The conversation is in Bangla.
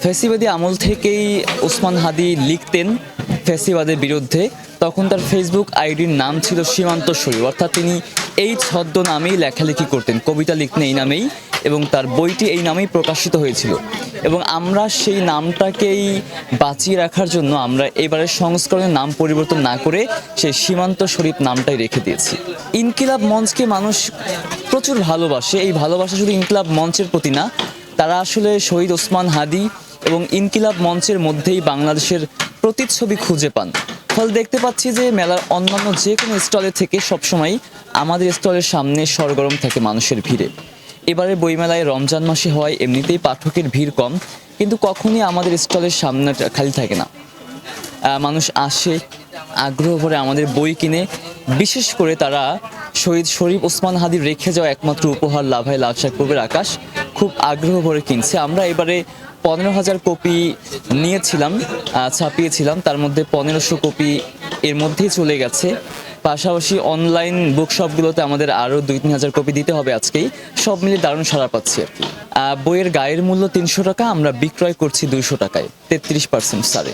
ফ্যাসিবাদী আমল থেকেই ওসমান হাদি লিখতেন ফ্যাসিবাদের বিরুদ্ধে। তখন তার ফেসবুক আইডির নাম ছিল সীমান্ত শরীফ, অর্থাৎ তিনি এই ছদ্মনামেই লেখালেখি করতেন, কবিতা লিখতেন এই নামেই, এবং তার বইটি এই নামেই প্রকাশিত হয়েছিল। এবং আমরা সেই নামটাকেই বাঁচিয়ে রাখার জন্য আমরা এবারের সংস্করণের নাম পরিবর্তন না করে সেই সীমান্ত শরীফ নামটাই রেখে দিয়েছি। ইনকিলাব মঞ্চকে মানুষ প্রচুর ভালোবাসে। এই ভালোবাসা শুধু ইনকিলাব মঞ্চের প্রতি না, তারা আসলে শহীদ ওসমান হাদি এবং ইনকিলাব মঞ্চের মধ্যেই বাংলাদেশের প্রতিচ্ছবি খুঁজে পান। ফলে দেখতে পাচ্ছি যে মেলার অন্যান্য যে কোনো স্টলে থেকে সবসময় আমাদের স্টলের সামনে সরগরম থাকে মানুষের ভিড়ে। এবারে বইমেলায় রমজান মাসে হওয়ায় এমনিতেই পাঠকের ভিড় কম, কিন্তু কখনই আমাদের স্টলের সামনে খালি থাকে না। মানুষ আসে আগ্রহ ভরে আমাদের বই কিনে, বিশেষ করে তারা শহীদ শরীফ ওসমান হাদির রেখে যাওয়া একমাত্র উপহার লাভায় লাল শাক পূবের আকাশ খুব আগ্রহ ভরে কিনছে। আমরা এবারে 15,000 কপি নিয়েছিলাম, ছাপিয়েছিলাম, তার মধ্যে 1500 কপি এর মধ্যেই চলে গেছে। পাশাপাশি অনলাইন বুকশপগুলোতে আমাদের আরও 2-3 হাজার কপি দিতে হবে আজকেই। সব মিলিয়ে দারুণ সাড়া পাচ্ছি আর কি। বইয়ের গায়ের মূল্য 300 টাকা, আমরা বিক্রয় করছি 200 টাকায়, 33% ছাড়ে।